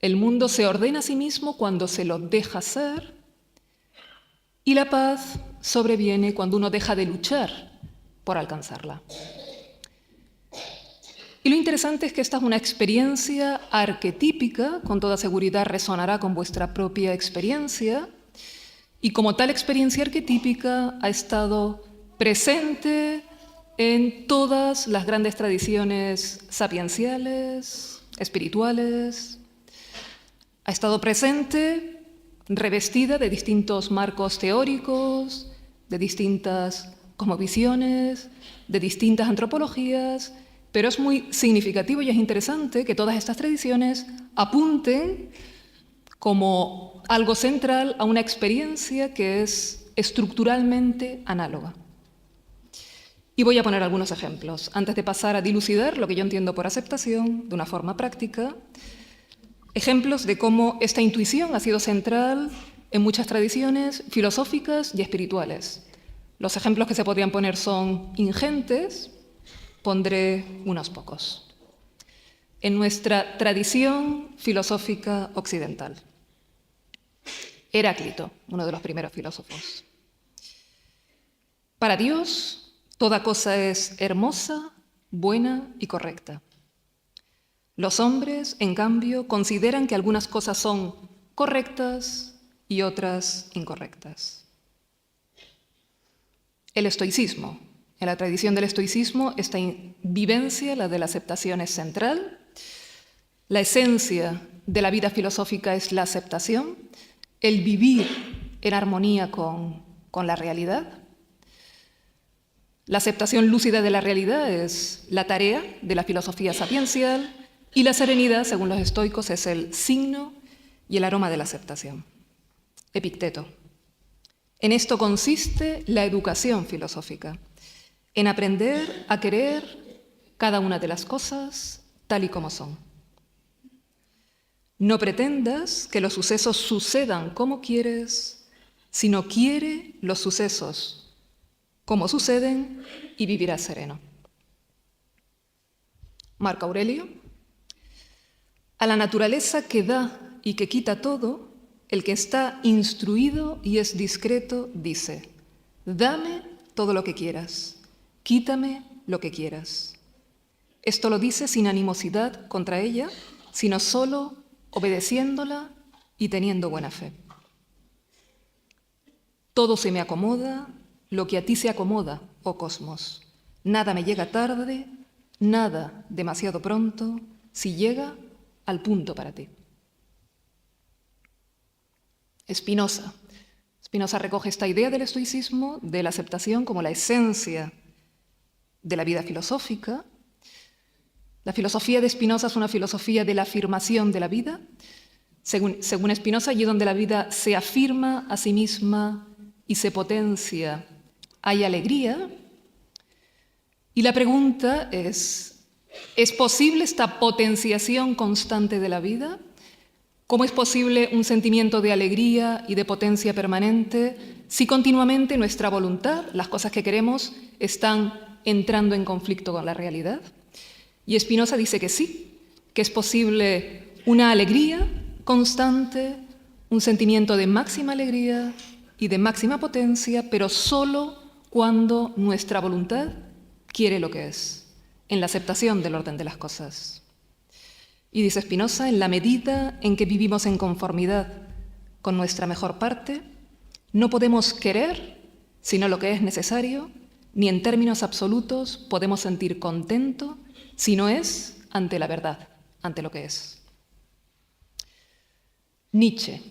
El mundo se ordena a sí mismo cuando se lo deja ser, y la paz sobreviene cuando uno deja de luchar por alcanzarla. Y lo interesante es que esta es una experiencia arquetípica, con toda seguridad resonará con vuestra propia experiencia, y como tal experiencia arquetípica ha estado presente en todas las grandes tradiciones sapienciales, espirituales, ha estado presente revestida de distintos marcos teóricos, de distintas cosmovisiones, de distintas antropologías, pero es muy significativo y es interesante que todas estas tradiciones apunten como algo central a una experiencia que es estructuralmente análoga. Y voy a poner algunos ejemplos, antes de pasar a dilucidar lo que yo entiendo por aceptación de una forma práctica, ejemplos de cómo esta intuición ha sido central en muchas tradiciones filosóficas y espirituales. Los ejemplos que se podrían poner son ingentes, pondré unos pocos. En nuestra tradición filosófica occidental, Heráclito, uno de los primeros filósofos. Para Dios, toda cosa es hermosa, buena y correcta. Los hombres, en cambio, consideran que algunas cosas son correctas y otras incorrectas. El estoicismo. En la tradición del estoicismo, esta vivencia, la de la aceptación, es central. La esencia de la vida filosófica es la aceptación, el vivir en armonía con la realidad. La aceptación lúcida de la realidad es la tarea de la filosofía sapiencial y la serenidad, según los estoicos, es el signo y el aroma de la aceptación. Epicteto. En esto consiste la educación filosófica, en aprender a querer cada una de las cosas tal y como son. No pretendas que los sucesos sucedan como quieres, sino quiere los sucesos como suceden y vivirás sereno. Marco Aurelio. A la naturaleza que da y que quita todo, el que está instruido y es discreto dice: dame todo lo que quieras, quítame lo que quieras. Esto lo dice sin animosidad contra ella, sino solo obedeciéndola y teniendo buena fe. Todo se me acomoda, lo que a ti se acomoda, oh cosmos. Nada me llega tarde, nada demasiado pronto, si llega al punto para ti. Spinoza. Spinoza recoge esta idea del estoicismo, de la aceptación como la esencia de la vida filosófica. La filosofía de Spinoza es una filosofía de la afirmación de la vida. Según Spinoza, allí donde la vida se afirma a sí misma y se potencia, hay alegría. Y la pregunta ¿es posible esta potenciación constante de la vida? ¿Cómo es posible un sentimiento de alegría y de potencia permanente si continuamente nuestra voluntad, las cosas que queremos, están entrando en conflicto con la realidad? Y Spinoza dice que sí, que es posible una alegría constante, un sentimiento de máxima alegría y de máxima potencia, pero solo cuando nuestra voluntad quiere lo que es, en la aceptación del orden de las cosas. Y dice Spinoza, en la medida en que vivimos en conformidad con nuestra mejor parte, no podemos querer sino lo que es necesario, ni en términos absolutos podemos sentir contento si no es ante la verdad, ante lo que es. Nietzsche.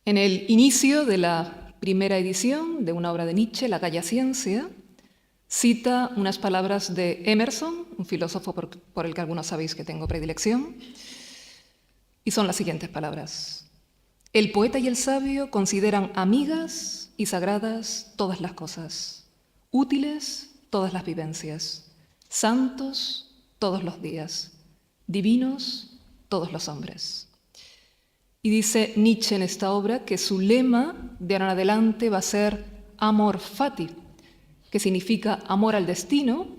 En el inicio de la primera edición de una obra de Nietzsche, La Calla Ciencia, cita unas palabras de Emerson, un filósofo por el que algunos sabéis que tengo predilección, y son las siguientes palabras. El poeta y el sabio consideran amigas y sagradas todas las cosas, útiles todas las vivencias, santos todos los días, divinos todos los hombres. Y dice Nietzsche en esta obra que su lema de ahora en adelante va a ser amor fati, que significa amor al destino,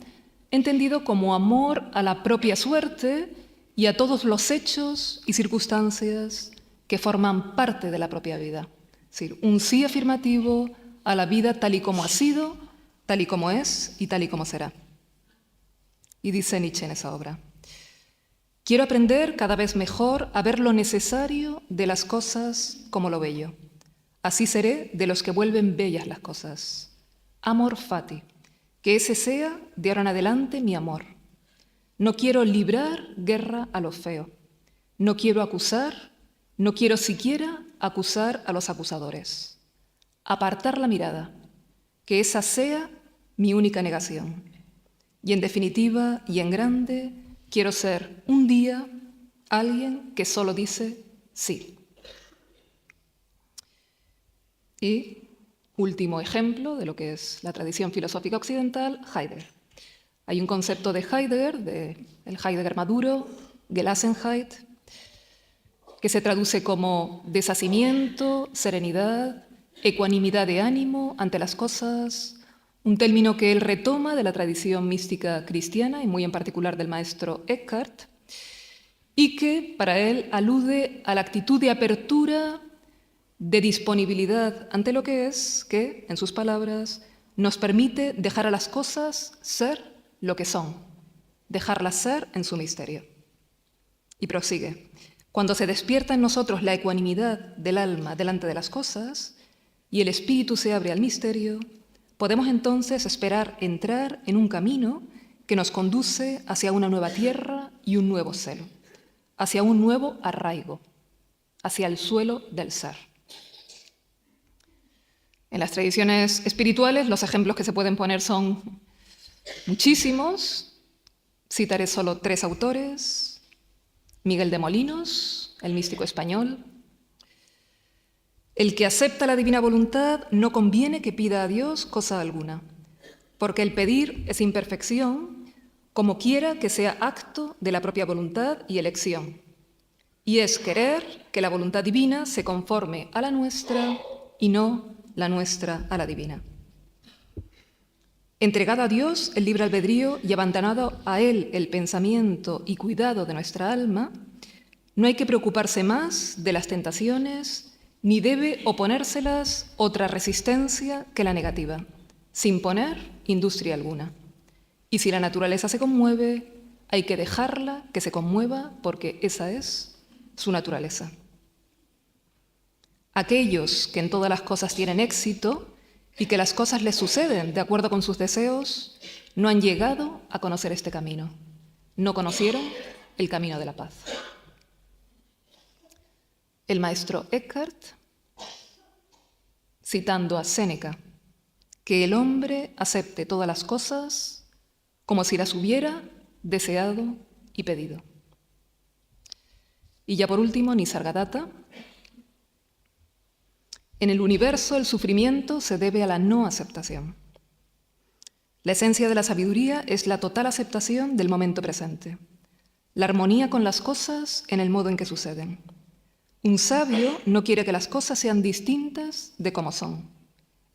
entendido como amor a la propia suerte y a todos los hechos y circunstancias que forman parte de la propia vida. Es decir, un sí afirmativo a la vida tal y como ha sido, tal y como es y tal y como será. Y dice Nietzsche en esa obra: quiero aprender cada vez mejor a ver lo necesario de las cosas como lo bello. Así seré de los que vuelven bellas las cosas. Amor fati, que ese sea de ahora en adelante mi amor. No quiero librar guerra a lo feo. No quiero acusar, no quiero siquiera acusar a los acusadores. Apartar la mirada, que esa sea mi única negación. Y en definitiva y en grande, quiero ser un día alguien que solo dice sí. Y último ejemplo de lo que es la tradición filosófica occidental, Heidegger. Hay un concepto de Heidegger, del Heidegger maduro, Gelassenheit, que se traduce como deshacimiento, serenidad, ecuanimidad de ánimo ante las cosas, un término que él retoma de la tradición mística cristiana y muy en particular del maestro Eckhart, y que para él alude a la actitud de apertura, de disponibilidad ante lo que es, que, en sus palabras, nos permite dejar a las cosas ser lo que son, dejarlas ser en su misterio. Y prosigue: cuando se despierta en nosotros la ecuanimidad del alma delante de las cosas y el espíritu se abre al misterio, podemos entonces esperar entrar en un camino que nos conduce hacia una nueva tierra y un nuevo celo, hacia un nuevo arraigo, hacia el suelo del ser. En las tradiciones espirituales los ejemplos que se pueden poner son muchísimos. Citaré solo 3 autores: Miguel de Molinos, el místico español. El que acepta la divina voluntad no conviene que pida a Dios cosa alguna, porque el pedir es imperfección, como quiera que sea acto de la propia voluntad y elección, y es querer que la voluntad divina se conforme a la nuestra y no la nuestra a la divina. Entregado a Dios el libre albedrío y abandonado a Él el pensamiento y cuidado de nuestra alma, no hay que preocuparse más de las tentaciones, ni debe oponérselas otra resistencia que la negativa, sin poner industria alguna. Y si la naturaleza se conmueve, hay que dejarla que se conmueva porque esa es su naturaleza. Aquellos que en todas las cosas tienen éxito y que las cosas les suceden de acuerdo con sus deseos, no han llegado a conocer este camino. No conocieron el camino de la paz. El maestro Eckhart, citando a Séneca, que el hombre acepte todas las cosas como si las hubiera deseado y pedido. Y ya por último, Nisargadatta: en el universo el sufrimiento se debe a la no aceptación. La esencia de la sabiduría es la total aceptación del momento presente, la armonía con las cosas en el modo en que suceden. Un sabio no quiere que las cosas sean distintas de como son.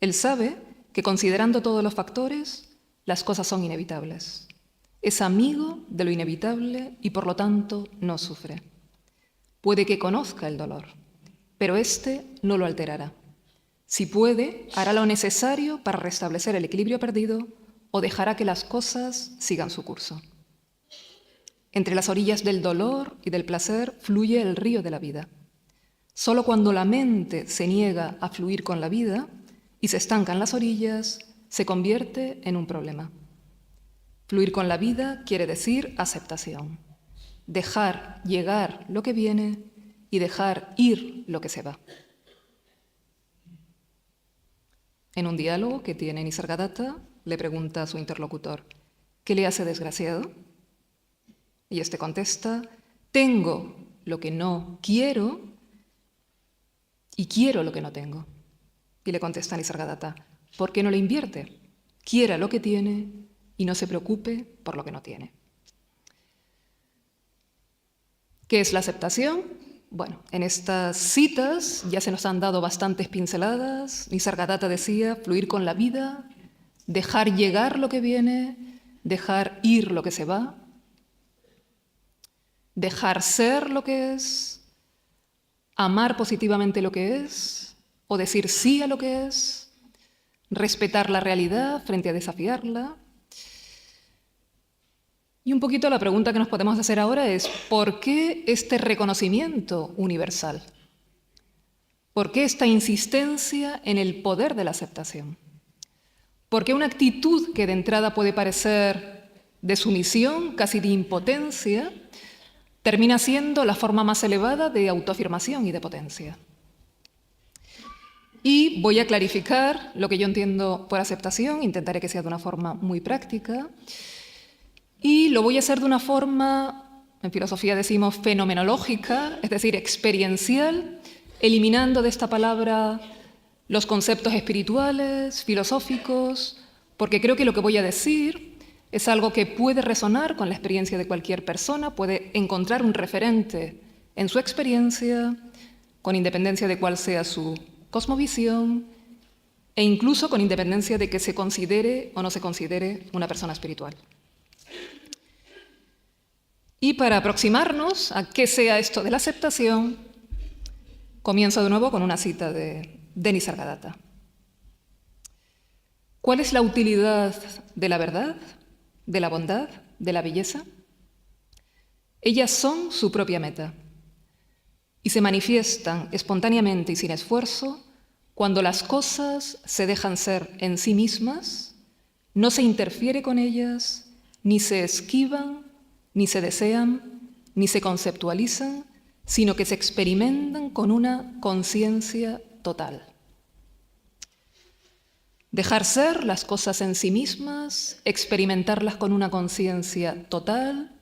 Él sabe que considerando todos los factores, las cosas son inevitables. Es amigo de lo inevitable y por lo tanto no sufre. Puede que conozca el dolor, pero éste no lo alterará. Si puede, hará lo necesario para restablecer el equilibrio perdido o dejará que las cosas sigan su curso. Entre las orillas del dolor y del placer fluye el río de la vida. Solo cuando la mente se niega a fluir con la vida y se estanca en las orillas, se convierte en un problema. Fluir con la vida quiere decir aceptación, dejar llegar lo que viene y dejar ir lo que se va. En un diálogo que tiene Nisargadatta, le pregunta a su interlocutor: ¿qué le hace desgraciado? Y este contesta: tengo lo que no quiero y quiero lo que no tengo. Y le contesta Nisargadatta: ¿por qué no le invierte? Quiera lo que tiene y no se preocupe por lo que no tiene. ¿Qué es la aceptación? Bueno, en estas citas ya se nos han dado bastantes pinceladas. Nisargadatta decía: fluir con la vida, dejar llegar lo que viene, dejar ir lo que se va. dejar ser lo que es, amar positivamente lo que es, o decir sí a lo que es, respetar la realidad frente a desafiarla. Y un poquito la pregunta que nos podemos hacer ahora es, ¿por qué este reconocimiento universal? ¿Por qué esta insistencia en el poder de la aceptación? ¿Por qué una actitud que de entrada puede parecer de sumisión, casi de impotencia, termina siendo la forma más elevada de autoafirmación y de potencia? Y voy a clarificar lo que yo entiendo por aceptación, intentaré que sea de una forma muy práctica, y lo voy a hacer de una forma, en filosofía decimos fenomenológica, es decir, experiencial, eliminando de esta palabra los conceptos espirituales, filosóficos, porque creo que lo que voy a decir es algo que puede resonar con la experiencia de cualquier persona, puede encontrar un referente en su experiencia, con independencia de cuál sea su cosmovisión, e incluso con independencia de que se considere o no se considere una persona espiritual. Y para aproximarnos a qué sea esto de la aceptación, comienzo de nuevo con una cita de Nisargadatta. ¿Cuál es la utilidad de la verdad, de la bondad, de la belleza? Ellas son su propia meta y se manifiestan espontáneamente y sin esfuerzo cuando las cosas se dejan ser en sí mismas, no se interfiere con ellas, ni se esquivan, ni se desean, ni se conceptualizan, sino que se experimentan con una conciencia total. Dejar ser las cosas en sí mismas, experimentarlas con una conciencia total.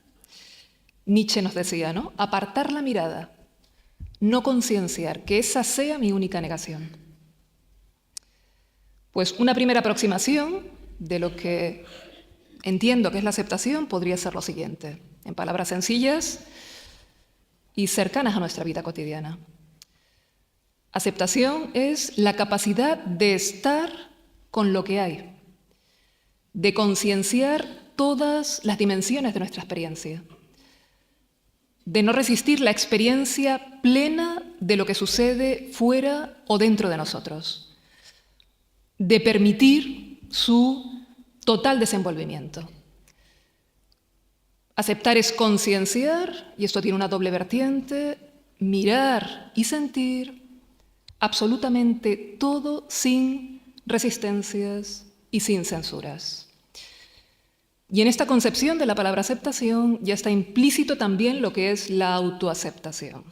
Nietzsche nos decía, ¿no? Apartar la mirada, no concienciar, que esa sea mi única negación. Pues una primera aproximación de lo que entiendo que es la aceptación podría ser lo siguiente, en palabras sencillas y cercanas a nuestra vida cotidiana. Aceptación es la capacidad de estar con lo que hay, de concienciar todas las dimensiones de nuestra experiencia, de no resistir la experiencia plena de lo que sucede fuera o dentro de nosotros, de permitir su total desenvolvimiento. Aceptar es concienciar, y esto tiene una doble vertiente, mirar y sentir absolutamente todo sin resistencias y sin censuras. Y en esta concepción de la palabra aceptación ya está implícito también lo que es la autoaceptación.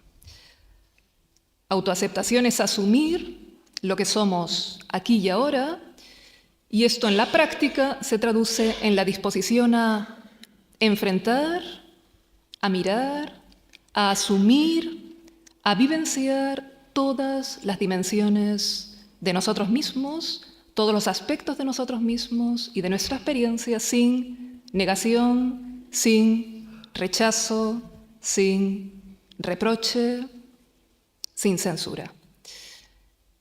Autoaceptación es asumir lo que somos aquí y ahora, y esto en la práctica se traduce en la disposición a enfrentar, a mirar, a asumir, a vivenciar todas las dimensiones de nosotros mismos, todos los aspectos de nosotros mismos y de nuestra experiencia sin negación, sin rechazo, sin reproche, sin censura.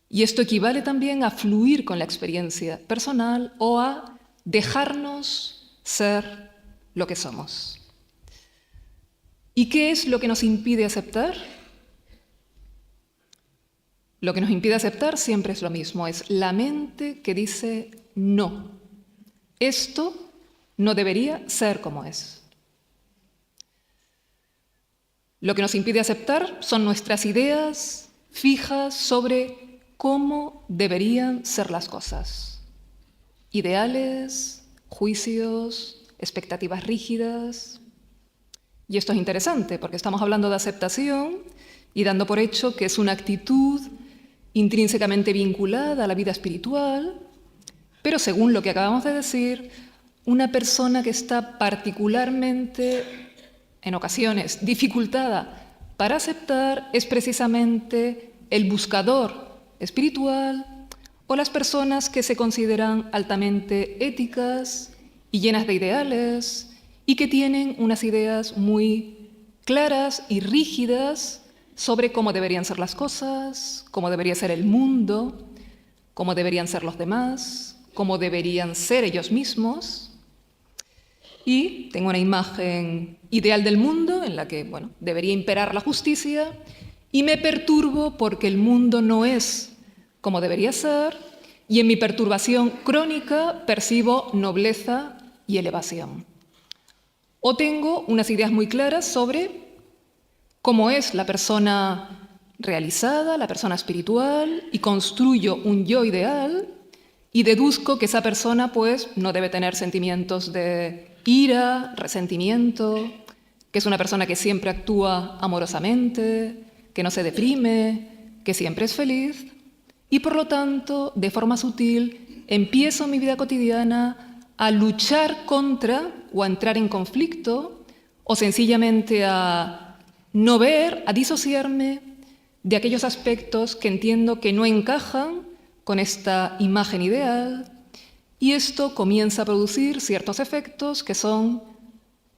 Y esto equivale también a fluir con la experiencia personal o a dejarnos ser lo que somos. ¿Y qué es lo que nos impide aceptar? Lo que nos impide aceptar siempre es lo mismo, es la mente que dice no. Esto no debería ser como es. Lo que nos impide aceptar son nuestras ideas fijas sobre cómo deberían ser las cosas. Ideales, juicios, expectativas rígidas. Y esto es interesante porque estamos hablando de aceptación y dando por hecho que es una actitud intrínsecamente vinculada a la vida espiritual, pero según lo que acabamos de decir, una persona que está particularmente, en ocasiones, dificultada para aceptar es precisamente el buscador espiritual o las personas que se consideran altamente éticas y llenas de ideales y que tienen unas ideas muy claras y rígidas sobre cómo deberían ser las cosas, cómo debería ser el mundo, cómo deberían ser los demás, cómo deberían ser ellos mismos. y tengo una imagen ideal del mundo en la que, bueno, debería imperar la justicia, y me perturbo porque el mundo no es como debería ser, y en mi perturbación crónica percibo nobleza y elevación. O tengo unas ideas muy claras sobre cómo es la persona realizada, la persona espiritual, y construyo un yo ideal y deduzco que esa persona pues no debe tener sentimientos de ira, resentimiento, que es una persona que siempre actúa amorosamente, que no se deprime, que siempre es feliz, y por lo tanto, de forma sutil, empiezo mi vida cotidiana a luchar contra o a entrar en conflicto o sencillamente a no ver, a disociarme de aquellos aspectos que entiendo que no encajan con esta imagen ideal, y esto comienza a producir ciertos efectos que son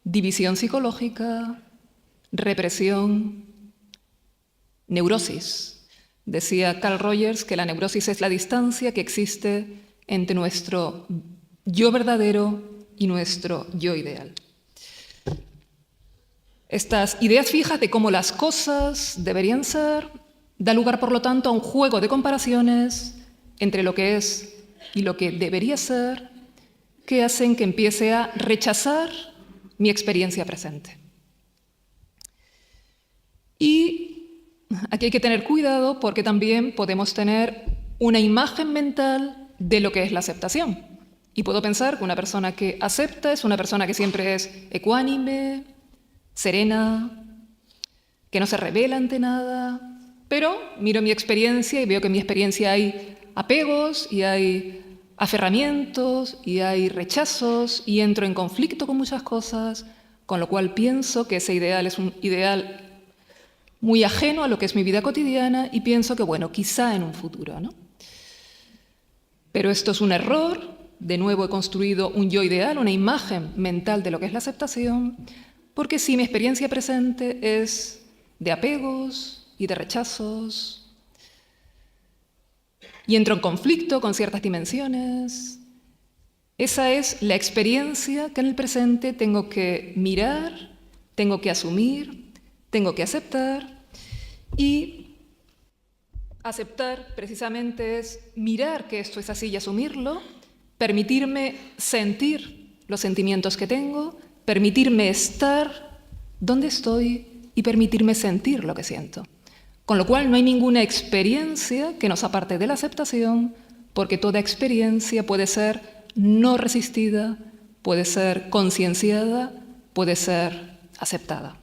división psicológica, represión, neurosis. Decía Carl Rogers que la neurosis es la distancia que existe entre nuestro yo verdadero y nuestro yo ideal. Estas ideas fijas de cómo las cosas deberían ser da lugar, por lo tanto, a un juego de comparaciones entre lo que es y lo que debería ser, que hacen que empiece a rechazar mi experiencia presente. Y aquí hay que tener cuidado porque también podemos tener una imagen mental de lo que es la aceptación. Y puedo pensar que una persona que acepta es una persona que siempre es ecuánime, serena, que no se revela ante nada, pero miro mi experiencia y veo que en mi experiencia hay apegos y hay aferramientos y hay rechazos y entro en conflicto con muchas cosas, con lo cual pienso que ese ideal es un ideal muy ajeno a lo que es mi vida cotidiana y pienso que, bueno, quizá en un futuro, ¿no? Pero esto es un error. De nuevo he construido un yo ideal, una imagen mental de lo que es la aceptación, porque si mi experiencia presente es de apegos y de rechazos, y entro en conflicto con ciertas dimensiones, esa es la experiencia que en el presente tengo que mirar, tengo que asumir, tengo que aceptar, y aceptar precisamente es mirar que esto es así y asumirlo, permitirme sentir los sentimientos que tengo, permitirme estar donde estoy y permitirme sentir lo que siento. Con lo cual no hay ninguna experiencia que nos aparte de la aceptación, porque toda experiencia puede ser no resistida, puede ser concienciada, puede ser aceptada.